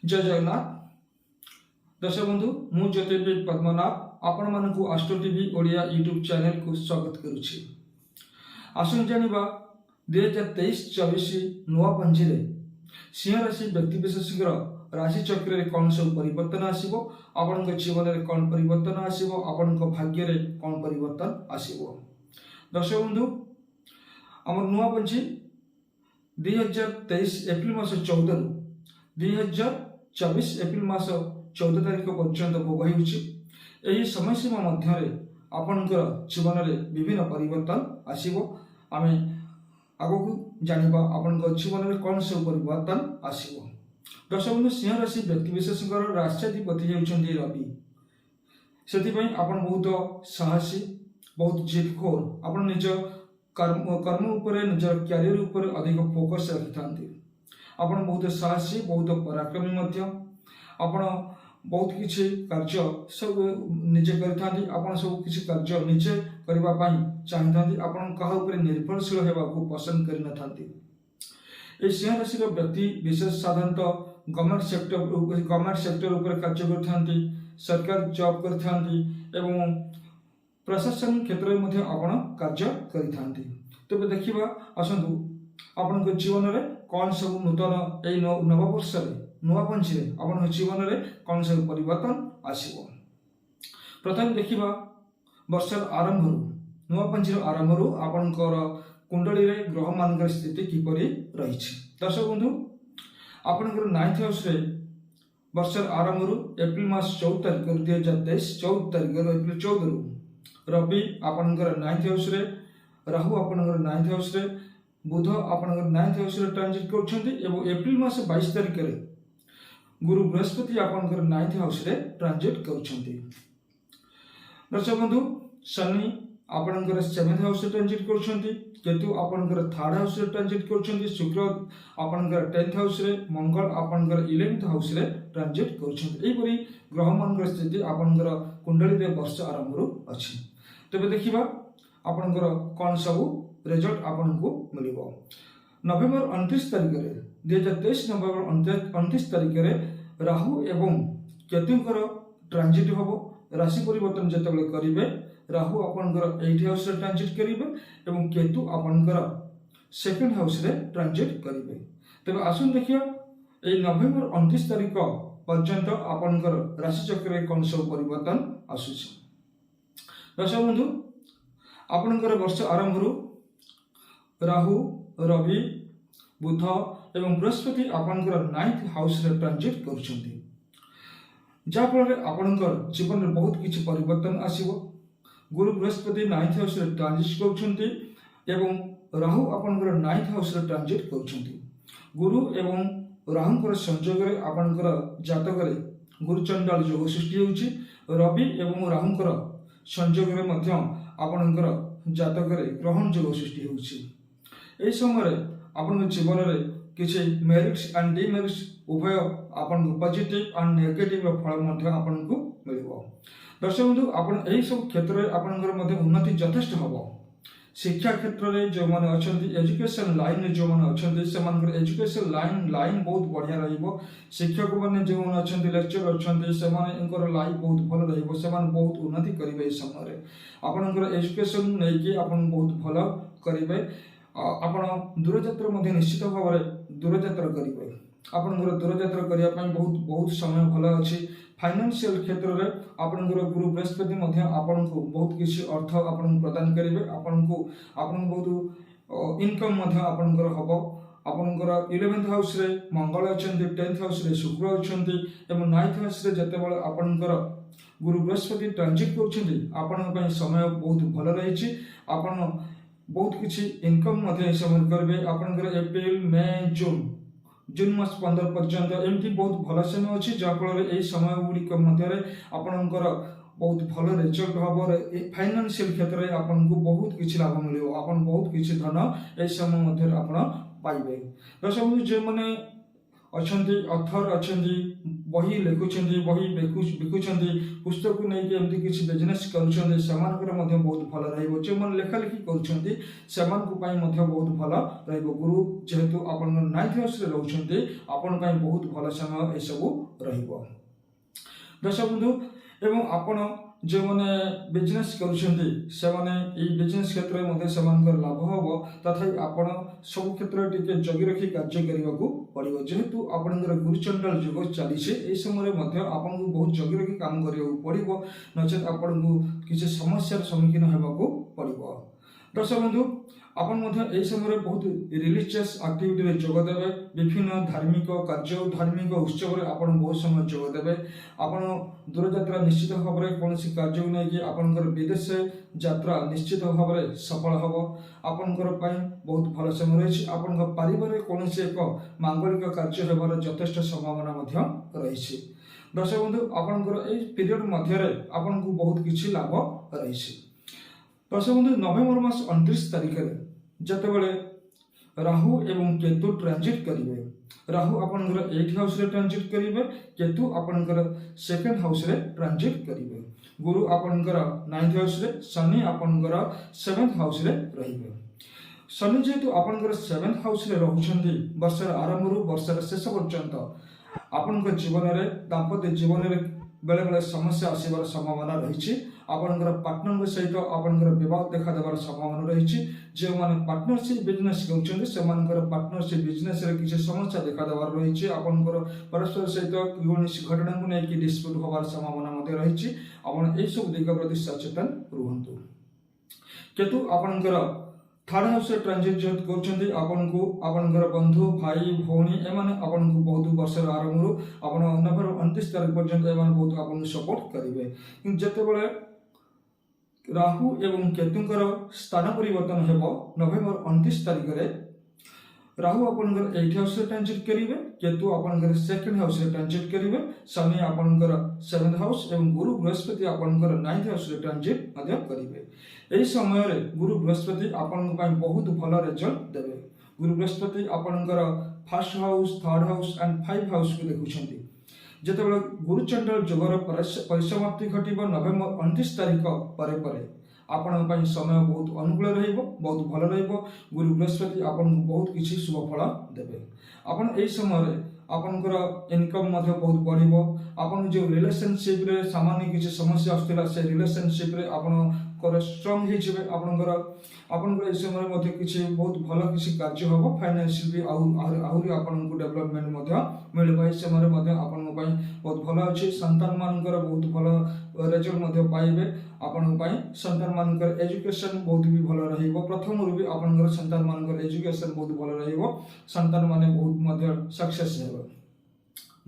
जय जगन्नाथ। दर्शक बंधु मु ज्योतिर्विद पद्मनाभ आपण मानकु astro TV Odia YouTube channel को स्वागत करुछि। आसन जानिबा 2023-24 नुआ पंजी रे सिंह राशि व्यक्ति विशेषज्ञ राशि चक्र रे कौन सब परिवर्तन आसीबो, आपनक जीवन रे कौन परिवर्तन आसीबो, आपनक भाग्य रे कौन परिवर्तन आसीबो। दर्शक बंधु हमर नुआ पंजी 2023 एप्रिल मास 14 रु 2024 एप्रिल मास 14 तारिख पर्यंत भोग होगी। समय सीमा मध्य आपणकर जीवन में विभिन्न परिवर्तन आसीबो। आमे आगो जानिबा आपणकर जीवन में कौन सब परिवर्तन आसीबो। दर्शक बंधु सिंह राशि व्यक्ति विशेषज्ञ राष्ट्राधिपति होउछन्ती रवि। सेतिपई आपण बहुत साहसी, बहुत जिदखोर, आपण निज कर्म उपरे निज क्यारियर उपरे अधिक फोकस रखिथांती। आपण बहुत साहसी, बहुत पराक्रमी मध्य। आपण बहुत किछि कार्य सब निजे करिथांती। आपण सब किछि कार्य निजे करबा पई चाहतांती। आपण कहा ऊपर निर्भरशील हेबाकू पसंद करि नथांती। ए सिंह राशि रो व्यक्ति विशेष साधारणतः गवर्नमेंट सेक्टर ऊपर कार्य करथांती, सरकार जॉब करथांती एवं प्रशासन क्षेत्र में मध्य आपण कार्य करिथांती। तबे देखिबा आसंतु आपन जीवन में कौन सब नूतन ए नववर्ष नुआ पंची आपन जीवन में कौन सब परिवर्तन आसीबो। प्रथम देखिबा वर्षर आरंभ नुआ पंची आरंभ आपनकर कुंडली रे ग्रह मान स्थिति किपरि रहिछि। दर्शक बंधु आपनकर 9th हाउस रे वर्षर आरंभ एप्रिल मास 14 तारिख 2023 14 तारिख एप्रिल 14 रवि आपनकर 9th हाउस रे, राहु आपनकर 9th हाउस रे, बुध आपनकर 9th हाउस रे ट्रांजिट करछन्ती एवं एप्रिल मास 22 तारिख रे गुरु बृहस्पति आपनकर 9th हाउस रे ट्रांजिट करछन्ती। दर्शक बंधु शनि आपनकर 7th हाउस रे ट्रांजिट करछन्ती, केतु आपनकर 3rd हाउस रे ट्रांजिट करछन्ती, शुक्र आपनकर 10th हाउस रे, मंगल आपनकर 11th हाउस रे ट्रांजिट करछन्ती। एपरि ग्रह मानकर स्थिति आपनकर कुंडली रे वर्ष आरंभ अछि। तबे देखिबा आपनकर कोन सब रिजल्ट आपनको मिलिबो। नवेम्बर 29 तारिख रे 2023 नवेम्बर 29 तारिख रे राहु एवं केतुकर ट्रांजिट होबो। राशि परिवर्तन जतबेले करिवे राहु आपनकर 8th हाउस रे ट्रांजिट करिवे एवं केतु आपनकर 2nd हाउस रे ट्रांजिट करिवे। तबे आसुन देखियो ए नवेम्बर 29 तारिख पर्यंत आपनकर राशि चक्र रे कोन सब परिवर्तन आसुछि। दर्शक बंधु आपनकर वर्ष आरंभ राहु, रवि, बुध एवं बृहस्पति आपनकर 9th हाउस रे ट्रांजिट करछन्ती। जा फल आपनकर जीवन में बहुत किछि परिवर्तन आसीबो। गुरु बृहस्पति 9th हाउस रे ट्रांजिट करछन्ती एवं राहु आपनकर 9th हाउस रे ट्रांजिट करछन्ती। गुरु एवं राहुंकर संयोग रे आपनकर जातक रे गुरु चंडाल योग सृष्टि होउछि। रवि एवं राहुंकर संयोग रे मध्य आपनकर जातक रे ग्रहण योग सृष्टि होउछि। ए समय आपन जीवन रे किछि मेरिट्स एंड डिमेरिट्स उभय आपन पॉजिटिव एंड नेगेटिव फल मध्य आपन को मिलिबो। दर्शक बंधु आपन एही सब क्षेत्र रे आपनकर मध्य उन्नति यथेष्ट हबो। शिक्षा क्षेत्र रे जो माने अछंती, एजुकेशन लाइन रे जो माने अछंती, सेमानकर एजुकेशन लाइन बहुत बढ़िया रहिबो। शिक्षक माने जो माने अछंती, लेक्चर अछंती, सेमाने इनकर लाइफ बहुत भल रहिबो। सेमान बहुत उन्नति करिवे। ए समय रे आपनकर एजुकेशन नै कि आपन बहुत भल करिवे। आपण दूरयात्रा मध्य निश्चित भाव में दूरयात्रा करेंगे। आपंकर दूरयात्रा करने बहुत समय भल अच्छी। फाइनेंशियल क्षेत्र में आपंकर गुरु बृहस्पति आपन को बहुत किसी अर्थ आपन प्रदान करेंगे। आपन बहुत इनकम आपंकर हम। आपंकर 11th हाउस रे मंगल अच्छा, 10th हाउस रे शुक्र अच्छा एवं 9th हाउस रे जितेबाला आपंकर गुरु बृहस्पति ट्रांजिट कर समय बहुत भल रही। आपन बहुत किसी इनकम समय करेंगे। आपंकर एप्रिल मई जून मास 15 पर्यंत एमती बहुत भल समय अच्छी। जहाँफल यही समय गुड़िक मध्य आपंकर बहुत भल रिजल्ट हम। फाइनेंशियल क्षेत्र में आपन को बहुत किसी लाभ मिल, आपन बहुत किसी धन यह समय मध्य आप पाइबे। दर्शक बंधु जो मैंने अछंती अथर अछंती बही लिखुछंती बही बिकुछंती पुस्तक को नहीं एमती किसी बिजनेस करूछंती सेमानकर मध्य बहुत भल रहइबो जे मन लेखा लेखि करूछंती सेमान को पाई मध्य बहुत भल रहइबो गुरु जेहेतु आपन 9th हाउस रे रहउछंती आपन पाई बहुत भल समय ए सब रहइबो। दर्शक बंधु एवं आपण जो मैंने बिजनेस करुछंती से माने ई बिजनेस क्षेत्र में मध्य सेमानकर लाभ हबो तथा आपण सब क्षेत्र टिके जगी रखी कार्य करने को पड़ो जेहेतु आपणकर गुरुचंडाल युग चली ए समय मध्य आपन को बहुत जगी रखी काम करने पड़ो नचेत आपन को किसी समस्या सम्मुखीन होगा पड़ो। दर्शक बंधु आपन मध्य समय बहुत रिलीजियस एक्टिविटी रे जोग देबे विभिन्न धार्मिक कार्य धार्मिक उत्सव रे आपन बहुत समय जोग देबे आपन दूर यात्रा निश्चित भाव में कौन कार्य को लेकिन आपनकर विदेश यात्रा निश्चित भाव में सफल हम आपनकर बहुत भल समय रही आपन पारिवारिक कौन एक मांगलिक कार्य होबार यथेष्ट संभावना रही। दर्शक बंधु आपनकर ए पीरियड मध्य आपन को बहुत किछि लाभ रही। दर्शक बंधु नवेम्बर मास 29 तारिख में जितेबाला राहु एवं केतु ट्रांजिट करेंगे राहु आपनकर 8th हाउस रे ट्रांजिट करेंगे केतु आपनकर 2nd हाउस रे ट्रांजिट करेंगे गुरु आपनकर 9th हाउस रे शनि आपनकर 7th हाउस रे रहिबे। शनि जेहेतु आपनकर 7th हाउस रे रहउछंती वर्षर आरंभ रु वर्षर शेष पर्यंत आपनकर जीवन रे दाम्पत्य जीवन रे बेले बेले समस्या आसीबार संभावना रही आपनकर पार्टनर सहित आपनकर विवाद देखा देवार संभावना रही जो माने पार्टनरशिप बिजनेस करूछंती सेमानकर पार्टनरशिप बिजनेस रे किसी समस्या देखा देवार रही आपनकर परस्पर सहित कौनसी घटना को लेकिन डिस्प्यूट होवार संभावना मध्य रही आपण ए सब दिग प्रति सचेतन रुहंतु। केतु आपनकर 3rd हाउस रे ट्रांजिट जेत करछंती आपन को आपनकर बंधु भाई भौणी एमाने आपन को बहुत वर्षर आरंभ रु आपन नवेम्बर 29 तारिख पर्यंत एमान बहुत आपन सपोर्ट करिवे कि जते बेले राहु एवं केतुंकर स्थान परिवर्तन हेबो नवेम्बर 29 तारिख रे राहु आपनकर 8th हाउस रे ट्रांजिट करिवे केतु आपनकर 2nd हाउस रे ट्रांजिट करिवे शनि आपनकर 7th हाउस एवं गुरु बृहस्पति आपनकर 9th हाउस रे ट्रांजिट मध्य करिवे। एही समय रे गुरु बृहस्पति आपन पई बहुत भल रिजल्ट देबे गुरु बृहस्पति आपनकर 1st house 3rd house and 5th house को देखुछंती जेतेबेले गुरुचंडाल युगर परिसमाप्ति घटिबो नवेम्बर 29 तारिख परे परे आपण पई समय बहुत अनुकूल रहिबो बहुत भल रहिबो गुरु बृहस्पति आपन बहुत किछि शुभ फल देबे आपण एही समय रे आपनकर इनकम मध्य बहुत बढ़िबो आपन जो रिलेशनशिप रे सामान्य किछि समस्या आस्थिला से रिलेशनशिप रे आपण कर स्ट्रांग हे जिवे आपनकर ए समय मध्य किछि बहुत भल किछि कार्य होबो फाइनेंशियल भी आहुरी आपन को डेवलपमेंट मध्य मिलबो ए समय मध्य आपन पई बहुत भल अछि संतान मानकर बहुत भल रिजल्ट मध्य पाइबे आपन पई संतान मानकर एजुकेशन बहुत भी भल रहिबो प्रथम रु भी आपनकर संतान मानकर एजुकेशन बहुत भल रहिबो संतान माने बहुत मध्य सक्सेस हेबो।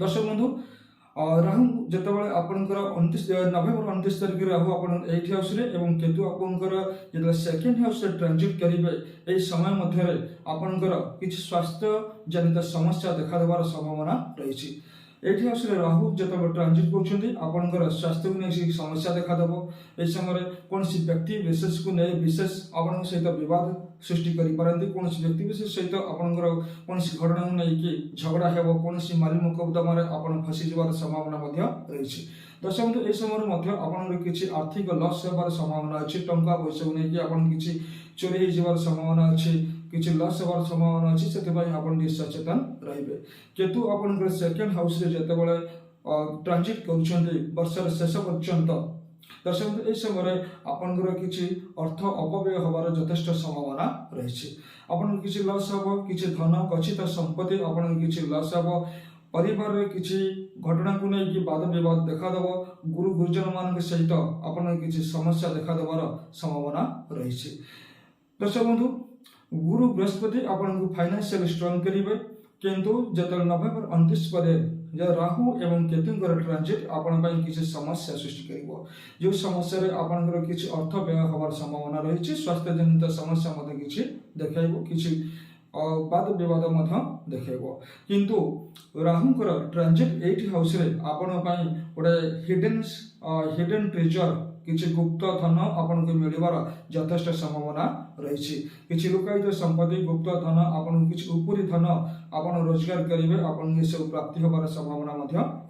दर्शक बंधु राहु जितेबाला आपनकर 29 नवेम्बर 29 तारिख राहु आपन 8th हाउस रे एवं केतु आपनकर जेतला 2nd हाउस रे ट्रांजिट करिवे ए समय मध्य रे आपनकर किछि स्वास्थ्य जनित समस्या देखा देबार संभावना रही 8th हाउस रे राहु जितेबाला ट्रांजिट करछंती आपनकर स्वास्थ्य को नै समस्या देखा देबो ए समय रे कोनसी व्यक्ति विशेष को नै विशेष आपन सहित विवाद सृष्टि करि पारंती कोनसी व्यक्ति विशेष सहित आपनकर कोनसी घटना को नै कि झगड़ा हेबो कोनसी माली मुकदमा रे आपन फसी जबार संभावना मध्य रही। दर्शक बंधु ए समय मध्य आपन किछि आर्थिक लॉस हेबार संभावना अछि टंका पैसा को नै कि आपन किछि चोरी हे जबार संभावना अछि किछि लॉस हेबार संभावना अछि सेते पय आपन सचेतन रहिबे। केतु आपनकर 2nd हाउस रे जेतेबेले ट्रांजिट करछंती वर्षर शेष पर्यंत दर्शक ए समय आपनकर किछि अर्थ अपव्यय होबार यथेष्ट संभावना रही आपन किछि लॉस हबो किछि धन गच्छित संपत्ति आपन किछि लॉस हबो परिवार रे किछि घटना को नै कि वाद विवाद देखा देबो गुरु गुरुजन मान के सहित आपन किछि समस्या देखा देबार संभावना रही। दर्शक बंधु गुरु बृहस्पति आपन को फाइनेंशियल स्ट्रांग करिवे किंतु जतल नवेम्बर 29 परे राहु एवं केतुंकर ट्रांजिट आपण पई किछि समस्या सृष्टि करिवो जो समस्या रे आपनकर किछि अर्थ व्यय होबार संभावना रही स्वास्थ्य जनित समस्या मते किछि देखाइबो किछि वाद विवाद मध्य देखाइबो किंतु राहुंकर ट्रांजिट 8th हाउस रे आपण पई ओडे हिडन ट्रेजर किसी गुप्त धन आपन को मिलबार यथेष्ट संभावना रही। किसी लुकायित संपत्ति गुप्त धन आपन किसी उपरी धन आपन रोजगार करेंगे आपन सब प्राप्ति होबार संभावना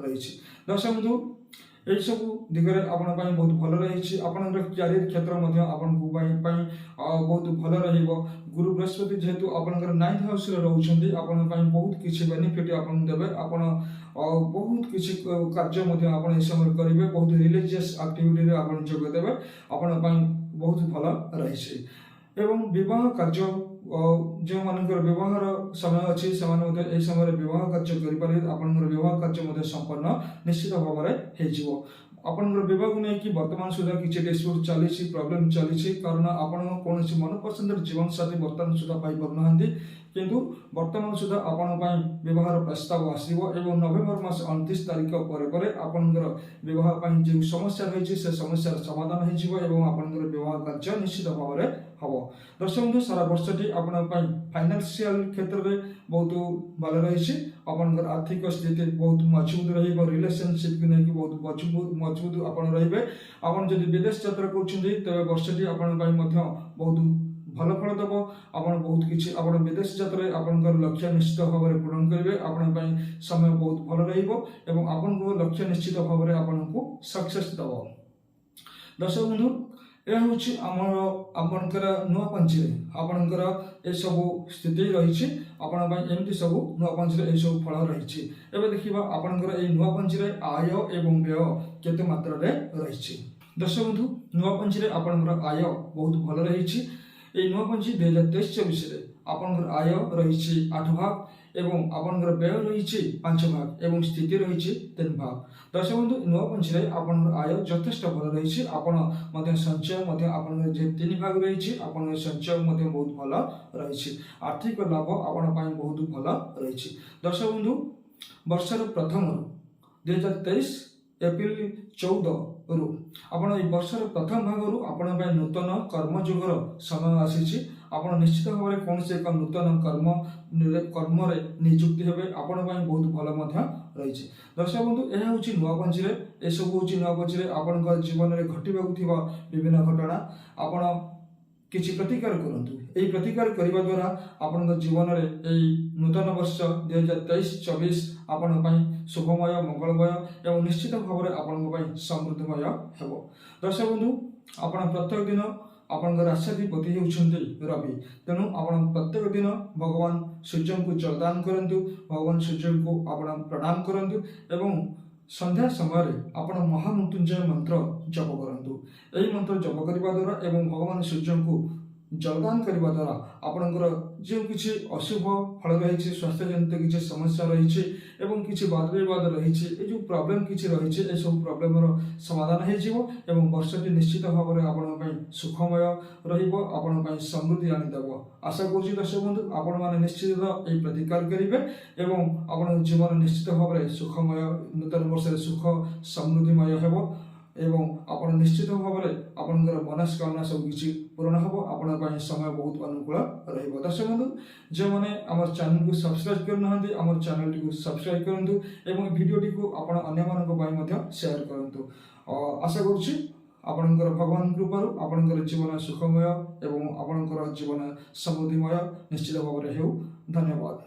रही। दर्शक बंधु यही सब दिगरे आपण बहुत भल रही। आपण क्यारियर क्षेत्र बहुत भल रहिबो। गुरु बृहस्पति जेहेतु आपनकर 9th हाउस रे रहउछन्ती आपण बहुत किछि बेनिफिट आपन देबे। आपण बहुत किछि कार्य मध्ये आपण ए समय करिवे। बहुत रिलीजियस एक्टिविटी रे आपण जोग देबे। आपण बहुत भल रही। एवं विवाह कार्य जो मानकर व्यवहार समय अच्छी से समय विवाह कार्य कर विवाह कार्य संपन्न निश्चित भाव में आपनकर विवाह को लेकिन वर्तमान सुधा किसी डिस्प्यूट चली प्रॉब्लम चली कारण आपण कौन मनपसंद जीवन साथी वर्तमान सुधा पाई पारना किंतु वर्तमान सुधा आपण विवाह प्रस्ताव आसो एवं नवेम्बर मास 29 तारीख पर आपनकर विवाह जो समस्या रही से समस्या समाधान होकर विवाह कार्य निश्चित भाव में हम। दर्शक बंधु सारा वर्षटी आपण फाइनेंशियल क्षेत्र में बहुत भल रही। आपनकर आर्थिक स्थिति बहुत मजबूत रही। रिलेशनशिप को लेकिन बहुत मजबूत आपन रहिबे। आपन जदि विदेश यात्रा करछन्ती तबे वर्षटी आपन बहुत भल फल दब। आपन बहुत किछि आपन विदेश यात्रा आपनकर लक्ष्य निश्चित भाव में पूर्ण करेंगे। आपन समय बहुत भल रहिबो एवं आपन को लक्ष्य निश्चित भाव में आपन को सक्सेस दब। दर्शक बंधु यह हूँ आपनकर नुआ पंची आपनकर ए सब स्थिति रही। आपण एमती सब नुआ पंची ए सब फल रही। एवं देखा आपनकर ए नुआ पंची आय एवं व्यय केते मात्रा रे रही। दर्शक बंधु नुआ पंची आपनकर आय बहुत भल रही। नुआ पंची 2023-24 आपनकर आय रही 8 भाग एवं आपनकर व्यय रही 5 भाग एवं स्थिति रही 3 भाग। दर्शक बंधु नुआ पंची आपनकर आय यथेष्ट भल रही। आपण संचय आपनकर जे 3 भाग रही आपन संचय बहुत भल रही। आर्थिक लाभ आपण बहुत भल रही। दर्शक बंधु वर्षर प्रथम 2023 एप्रिल 14 रु आपण ए वर्षर प्रथम भाग आपण नूतन कर्मयुगर समय आसी। आपण निश्चित भाव में कौन से एक नूतन कर्म नियुक्ति हेबे आपण बहुत भल रही। दर्शक बंधु यह हूँ नुआ पंची ए सब हूँ नुआ पंची आपण जीवन में घटवा विभिन्न घटना आपण किसी प्रतिकार करंतु। एई प्रतिकार करबा द्वारा आपन जीवन में नूतन वर्ष 2023-24 आपण शुभमय मंगलमय एवं निश्चित भाव में आपण समृद्धमय हेबो। दर्शक बंधु आपण प्रत्येक दिन आपन राष्ट्राधिपति होउछन्ती रवि। तेणु आपण प्रत्येक दिन भगवान सूर्य को जलदान करंतु। भगवान सूर्य को आपण प्रणाम करंतु एवं संध्या समय आपण महामृत्युंजय मंत्र जप करंतु। एही मंत्र जप करबा द्वारा एवं भगवान सूर्य को जलदान करबा द्वारा आपनकर जो किछि अशुभ फल रही स्वास्थ्य जनित किछि समस्या रही एवं किछि वाद विवाद रही ए जो प्रॉब्लम किछि रही ए सब प्रॉब्लम समाधान हो जिवो एवं वर्षटी निश्चित भाव में आपण सुखमय रहिबो आपण समृद्धि आनी देबो। आशा करूछि दर्शक बंधु आपण माने निश्चित ए प्रतिकार करिवे एवं आपण जीवन निश्चित भाव में सुखमय नूतन वर्ष सुख समृद्धिमय हेबो एवं आपण निश्चित भाव में आपनकर मनस्कामना सब किछि पूर्ण हेबो। आपण समय बहुत अनुकूल रहिबो। दर्शक बंधु जो मैंने आम चैनल को सब्सक्राइब करना आम चैनल टी सब्सक्राइब करूँ एवं भिडियोटी को आपण अन्य मानक शेयर करूँ। आशा करुछि आपनकर भगवान कृपारू आपनकर जीवन सुखमय एवं आपनकर जीवन समृद्धिमय निश्चित भाव में हेउ। धन्यवाद।